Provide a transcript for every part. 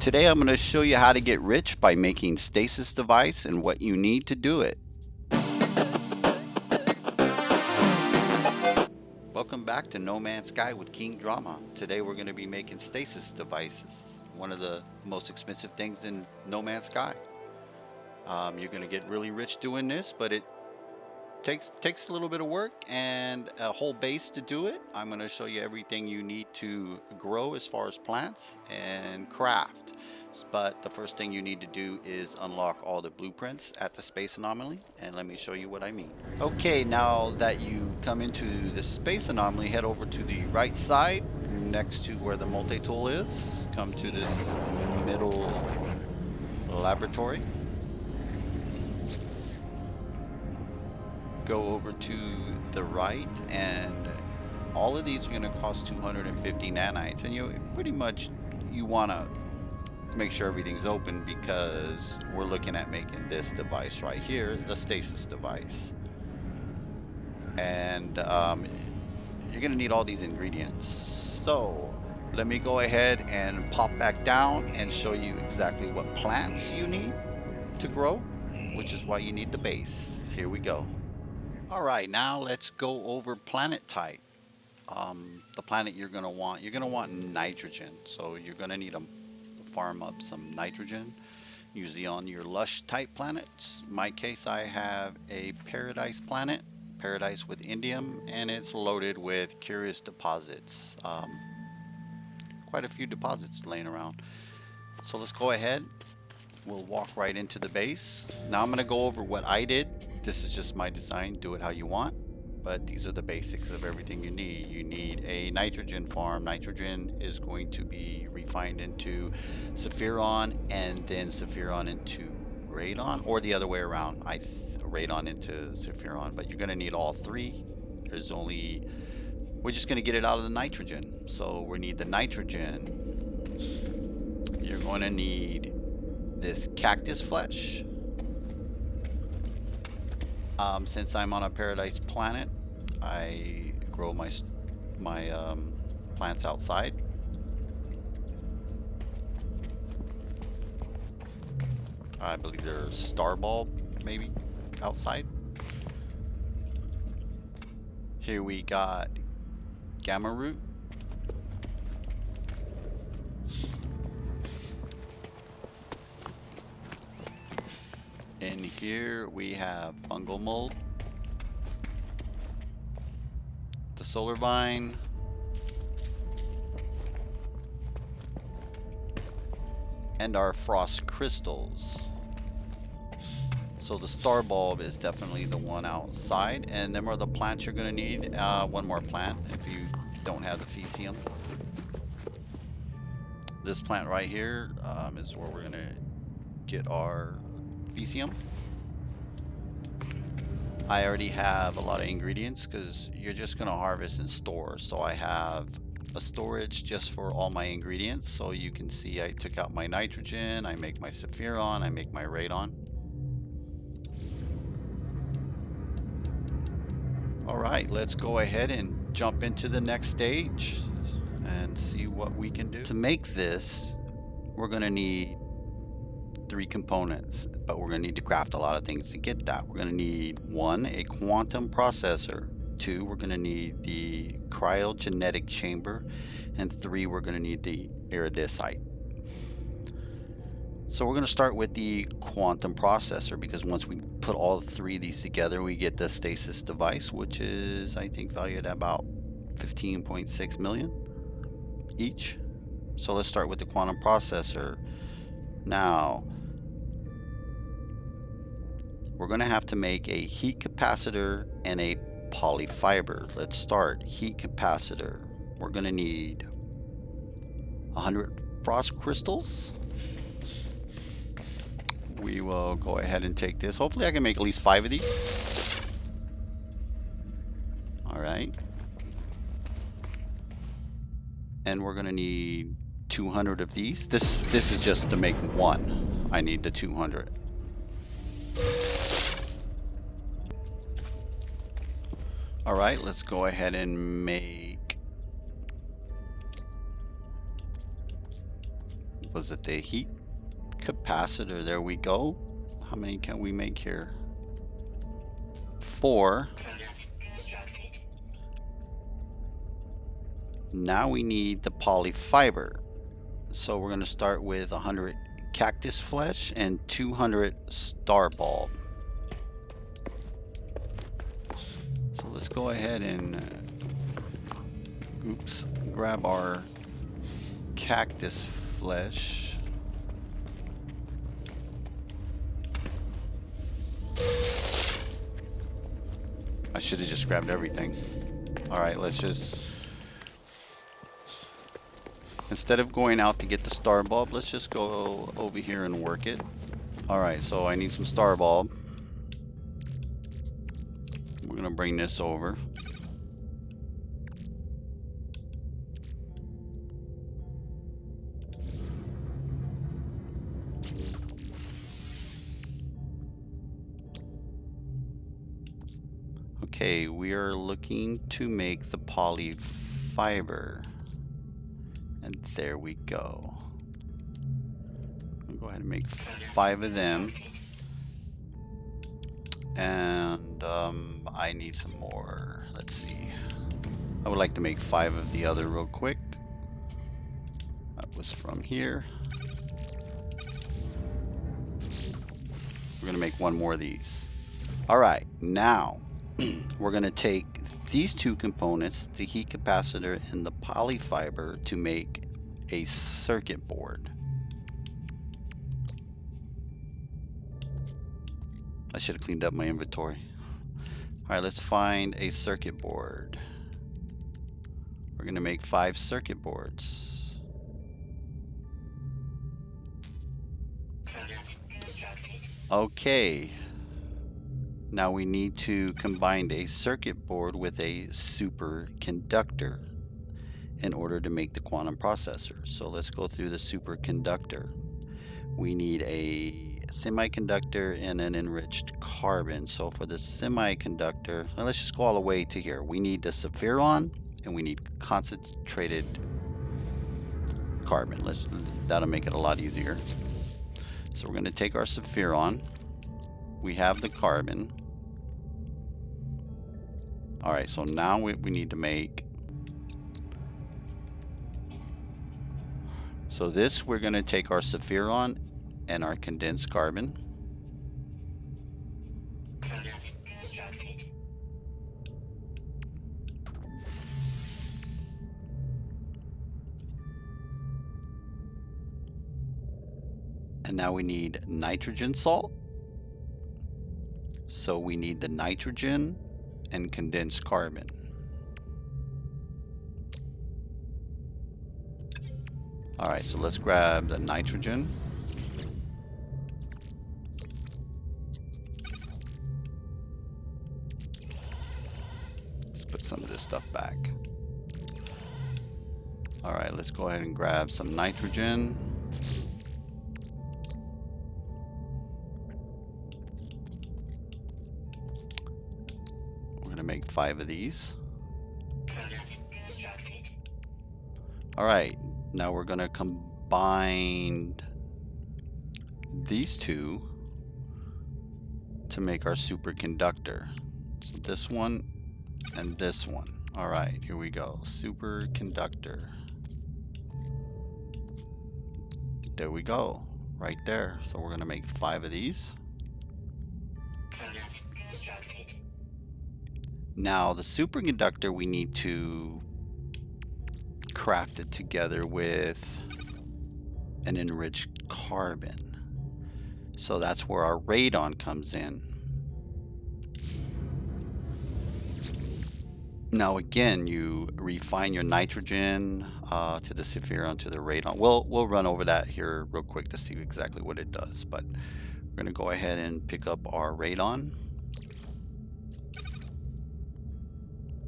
Today I'm going to show you how to get rich by making Stasis device and what you need to do it. Welcome back to No Man's Sky with King Drama. Today we're going to be making Stasis devices, one of the most expensive things in No Man's Sky. You're going to get really rich doing this, but it takes a little bit of work and a whole base to do it. I'm going to show you everything you need to grow as far as plants and craft. But the first thing you need to do is unlock all the blueprints at the space anomaly, and let me show you what I mean. Okay, now that you come into the space anomaly, head over to the right side next to where the multi-tool is. Come to this middle laboratory. Go over to the right, and all of these are going to cost 250 nanites, and you pretty much want to make sure everything's open because we're looking at making this device right here, the Stasis device. And you're going to need all these ingredients. So let me go ahead and pop back down and show you exactly what plants you need to grow, which is why you need the base. Here we go. All right, now let's go over planet type. The planet you're going to want nitrogen. So you're going to need to farm up some nitrogen, usually on your lush type planets. In my case, I have a paradise planet, paradise with indium, and it's loaded with curious deposits. Quite a few deposits laying around. So let's go ahead. We'll walk right into the base. Now I'm going to go over what I did. This is just my design, do it how you want, but these are the basics of everything you need. You need a nitrogen farm. Nitrogen is going to be refined into Sephiron and then Sephiron into Radon, or the other way around. Radon into Sephiron, but you're going to need all three. We're just going to get it out of the nitrogen. So we need the nitrogen. You're going to need this cactus flesh. Since I'm on a paradise planet, I grow my plants outside. I believe they're star bulb, maybe, outside. Here we got gamma root. In here we have fungal mold, the solar vine, and our frost crystals. So the star bulb is definitely the one outside, and them are the plants you're going to need. One more plant if you don't have the Fecium. This plant right here is where we're going to get our Fecium. I already have a lot of ingredients because you're just going to harvest and store. So I have a storage just for all my ingredients. So you can see I took out my nitrogen, I make my Sephiron, I make my Radon. All right, let's go ahead and jump into the next stage and see what we can do. To make this, we're going to need 3 components, but we're going to need to craft a lot of things to get that. We're going to need 1, a quantum processor. 2, we're going to need the cryogenetic chamber, and 3, we're going to need the iridesite. So we're going to start with the quantum processor, because once we put all 3 of these together, we get the Stasis device, which is, I think, valued at about 15.6 million each. So let's start with the quantum processor. Now we're going to have to make a heat capacitor and a polyfiber. Let's start. Heat capacitor. We're going to need 100 frost crystals. We will go ahead and take this. Hopefully I can make at least 5 of these. All right. And we're going to need 200 of these. This is just to make 1. I need the 200. All right, let's go ahead and make was it the heat capacitor? There we go. How many can we make here? 4. Now we need the polyfiber. So we're going to start with 100 cactus flesh and 200 star bulb. So let's go ahead and grab our cactus flesh. I should have just grabbed everything. All right, let's just, instead of going out to get the star bulb, let's just go over here and work it. All right, so I need some star bulb. We're gonna bring this over. Okay, we are looking to make the polyfiber. And there we go. I'll go ahead and make 5 of them. And I need some more. Let's see. I would like to make 5 of the other real quick. That was from here. We're gonna make 1 more of these. All right, now we're gonna take these 2 components, the heat capacitor and the polyfiber, to make a circuit board. I should have cleaned up my inventory. All right, let's find a circuit board. We're gonna make 5 circuit boards. Okay. Now we need to combine a circuit board with a superconductor in order to make the quantum processor. So let's go through the superconductor. We need a semiconductor and an enriched carbon. So for the semiconductor, let's just go all the way to here. We need the saphiron and we need concentrated carbon. That'll make it a lot easier. So we're going to take our saphiron. We have the carbon. All right, so now we need to make, so this, we're going to take our saphiron and our condensed carbon. And now we need nitrogen salt. So we need the nitrogen and condensed carbon. All right, so let's grab the nitrogen. Let's put some of this stuff back. All right, let's go ahead and grab some nitrogen. Make 5 of these. All right, now we're going to combine these 2 to make our superconductor. So this one and this one. All right, here we go. Superconductor. There we go, right there. So we're going to make 5 of these. Now the superconductor, we need to craft it together with an enriched carbon. So that's where our radon comes in. Now again, you refine your nitrogen to the saphiron to the radon. We'll run over that here real quick to see exactly what it does. But we're going to go ahead and pick up our radon.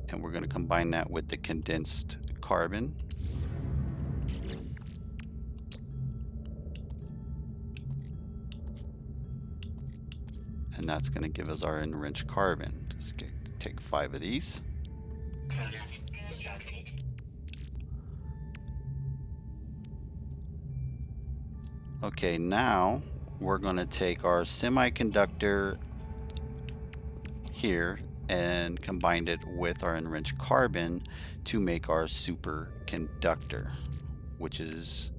And we're going to combine that with the condensed carbon. And that's going to give us our enriched carbon. Just take 5 of these. Okay, now we're going to take our semiconductor here and combine it with our enriched carbon to make our superconductor, which is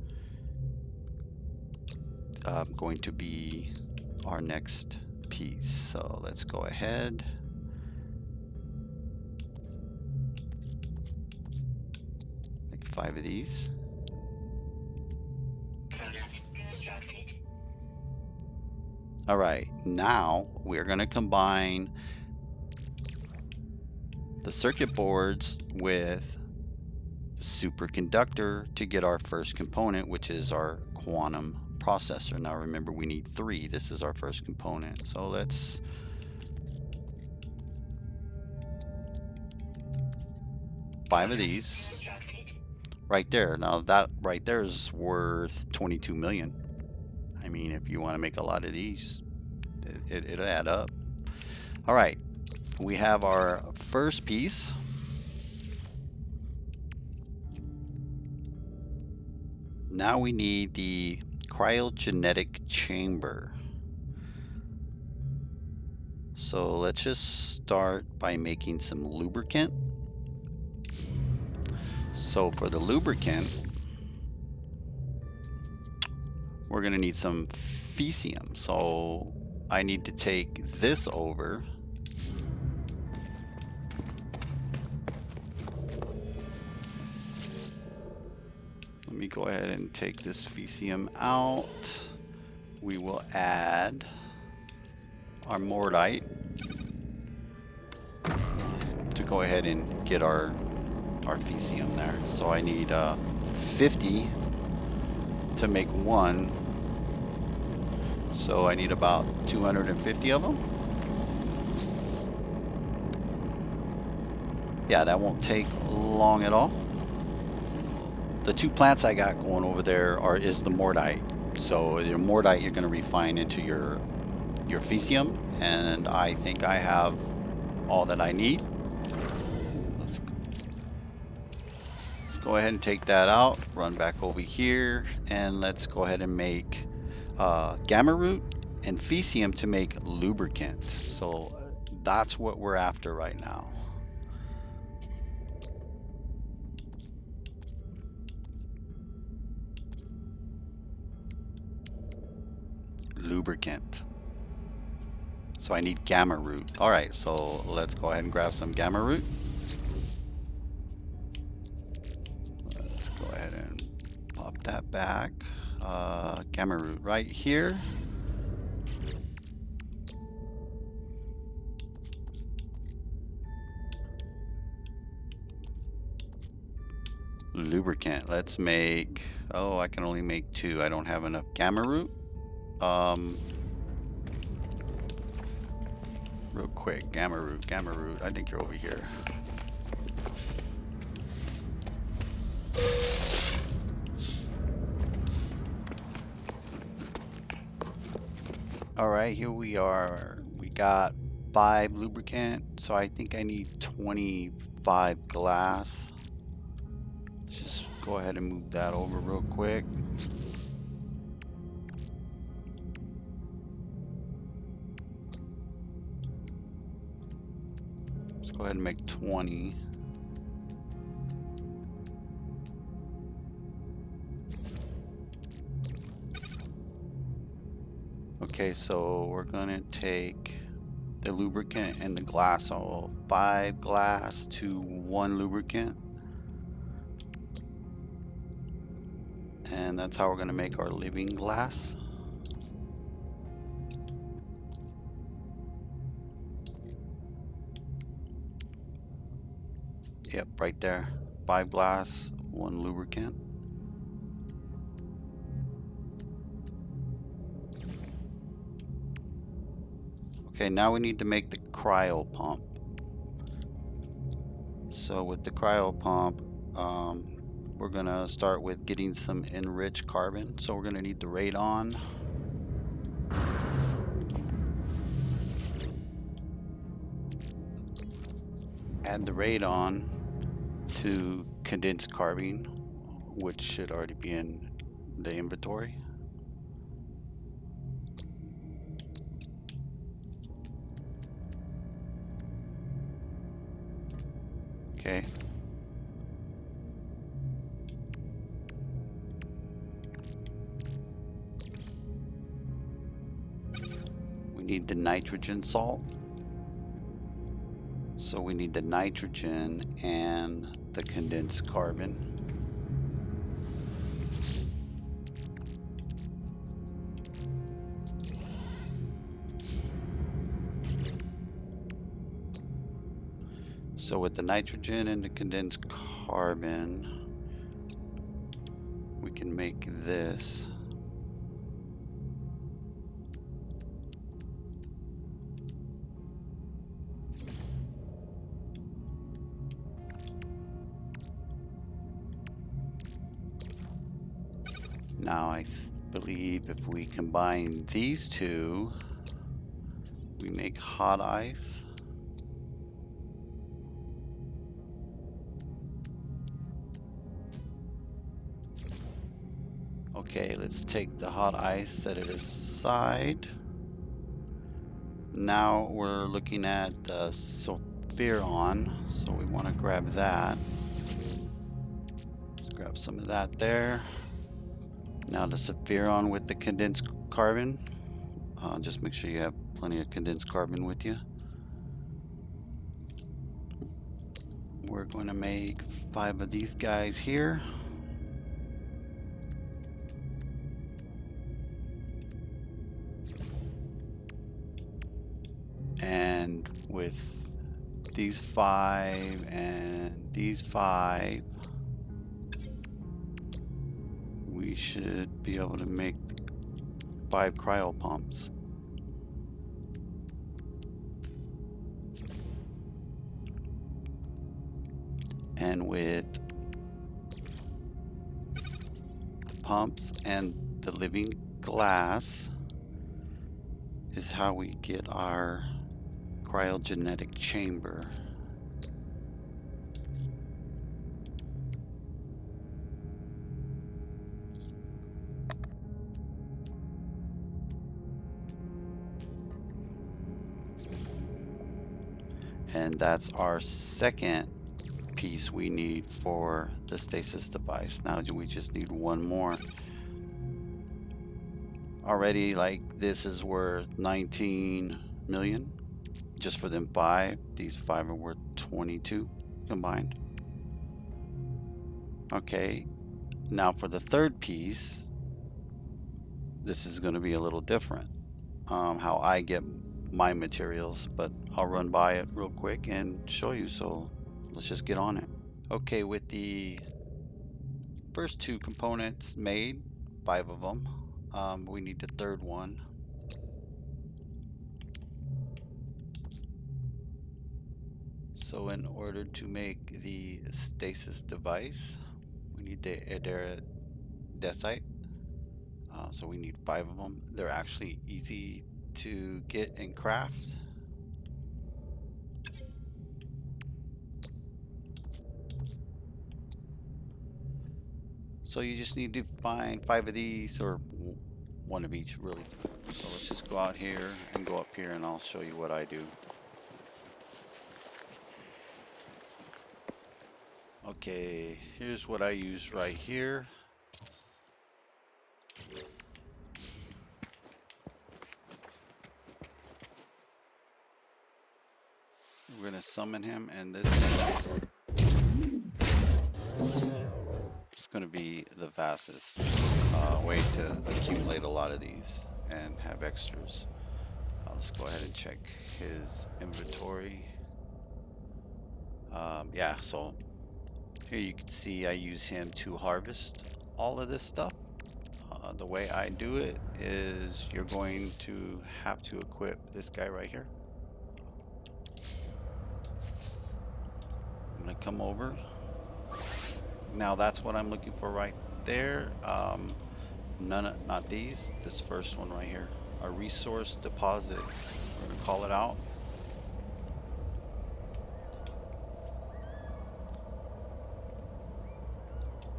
going to be our next piece. So let's go ahead. Make 5 of these. All right, now we're going to combine the circuit boards with the superconductor to get our first component, which is our quantum processor. Now remember, we need 3. This is our first component. So let's five of these right there. Now that right there is worth 22 million. I mean, if you want to make a lot of these, it'll add up. All right, we have our first piece. Now we need the cryogenic chamber. So let's just start by making some lubricant. So for the lubricant, we're going to need some fecium. So I need to take this over. Let me go ahead and take this fecium out. We will add our mordite to go ahead and get our fecium there. So I need 50 to make 1. So I need about 250 of them. Yeah, that won't take long at all. The 2 plants I got going over there is the mordite. So your mordite you're going to refine into your fecium, and I think I have all that I need. Let's go ahead and take that out, run back over here, and let's go ahead and make gamma root and fecium to make lubricant. So that's what we're after right now. Lubricant. So I need gamma root. All right, so let's go ahead and grab some gamma root. Let's go ahead and pop that back. Gamma root right here. Lubricant. Let's make, oh, I can only make 2. I don't have enough gamma root. Real quick, gamma root. I think you're over here. All right, here we are. We got 5 lubricant, so I think I need 25 glass. Just go ahead and move that over real quick. Let's go ahead and make 20. Okay, so we're gonna take the lubricant and the glass. So 5 glass to 1 lubricant. And that's how we're gonna make our living glass. Yep, right there. 5 glass, 1 lubricant. Okay, now we need to make the cryo pump. So with the cryo pump, we're gonna start with getting some enriched carbon. So we're gonna need the radon. Add the radon to condensed carbon, which should already be in the inventory. Okay. We need the nitrogen salt. So we need the nitrogen and the condensed carbon. So with the nitrogen and the condensed carbon, we can make this. Now I believe if we combine these two, we make hot ice. Okay, let's take the hot ice, set it aside. Now we're looking at the sulfuron, so we want to grab that. Let's grab some of that there. Now the sulfuron with the condensed carbon. Just make sure you have plenty of condensed carbon with you. We're going to make 5 of these guys here. And with these 5 and these 5, we should be able to make 5 cryo pumps. And with the pumps and the living glass is how we get our cryogenic chamber. And that's our second piece we need for the stasis device. Now we just need one more. Already, like, this is worth 19 million just for them 5. These 5 are worth 22 combined. Okay, now for the third piece, this is going to be a little different. How I get my materials, but I'll run by it real quick and show you. So let's just get on it. Okay, with the first 2 components made, 5 of them, we need the third one. So in order to make the stasis device, we need the andesite. So we need 5 of them. They're actually easy to get and craft. So you just need to find 5 of these, or 1 of each really. So let's just go out here and go up here and I'll show you what I do. Okay, here's what I use right here. We're gonna summon him, and this is gonna be the fastest way to accumulate a lot of these and have extras. Let's go ahead and check his inventory. Yeah, so here you can see I use him to harvest all of this stuff. The way I do it is you're going to have to equip this guy right here. I'm gonna come over. Now that's what I'm looking for right there. Not these. This first one right here. A resource deposit. We're gonna call it out.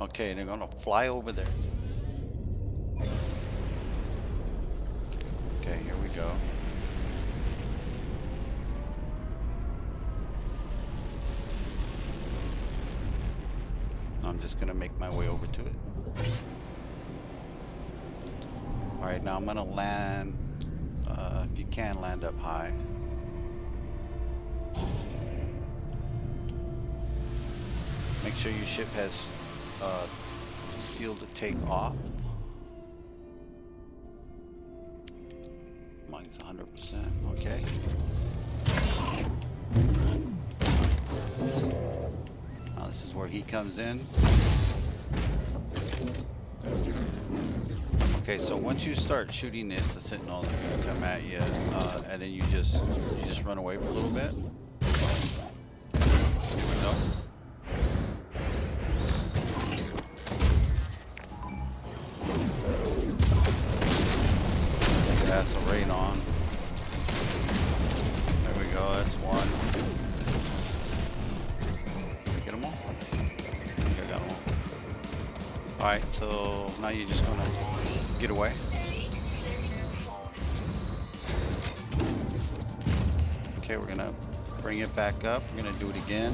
Okay, they're gonna fly over there. Okay, here we go. I'm just gonna make my way over to it. All right, now I'm gonna land. If you can, land up high. Make sure your ship has fuel to take off. Mine's 100%. Okay. Now this is where he comes in. Okay, so once you start shooting this, the sentinel is gonna come at you, and then you just run away for a little bit. Nope. That's a rain on. There we go. That's one. Did I get them all? I think I got them all. All right, so now you're just gonna get away. Okay, we're gonna bring it back up. We're gonna do it again.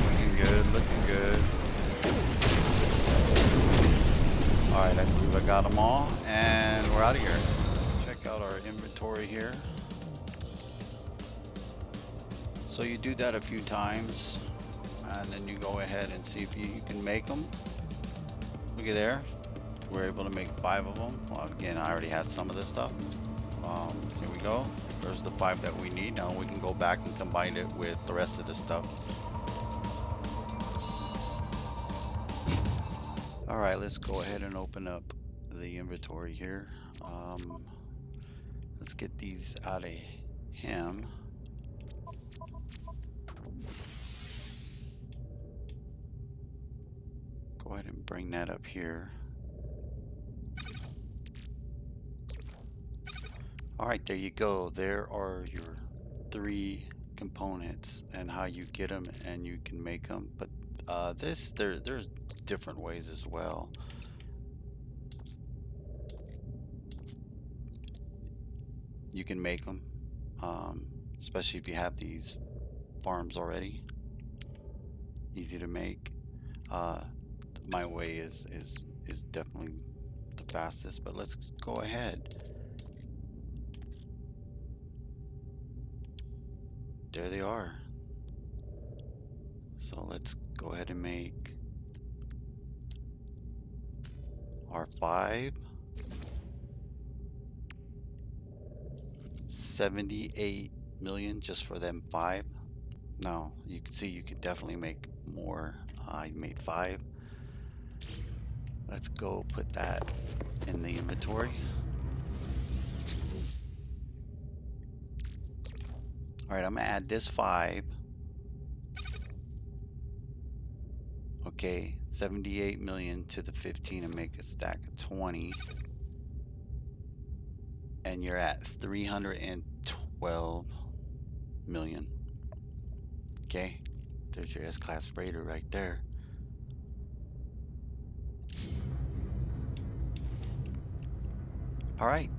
Looking good, looking good. All right, I believe I got them all, and we're out of here. Check out our inventory here. So you do that a few times, and then you go ahead and see if you can make them. Look at there. We're able to make 5 of them. Well, again, I already had some of this stuff. Here we go. There's the 5 that we need. Now we can go back and combine it with the rest of the stuff. All right, let's go ahead and open up the inventory here. Let's get these out of him. Go ahead and bring that up here. All right, there you go. There are your 3 components and how you get them and you can make them. But there's different ways as well. You can make them, especially if you have these farms already. Easy to make. My way is definitely the fastest, but let's go ahead. There they are. So let's go ahead and make our 5. 78 million just for them 5. No, you can see you could definitely make more. I made 5. Let's go put that in the inventory. All right, I'm gonna add this 5. Okay, 78 million to the 15 and make a stack of 20. And you're at 312 million. Okay, there's your S-Class freighter right there. All right,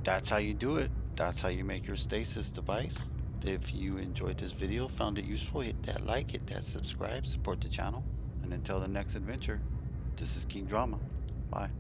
that's how you do it. That's how you make your stasis device. If you enjoyed this video, found it useful, hit that like, hit that subscribe, support the channel. And until the next adventure, this is King Drama. Bye.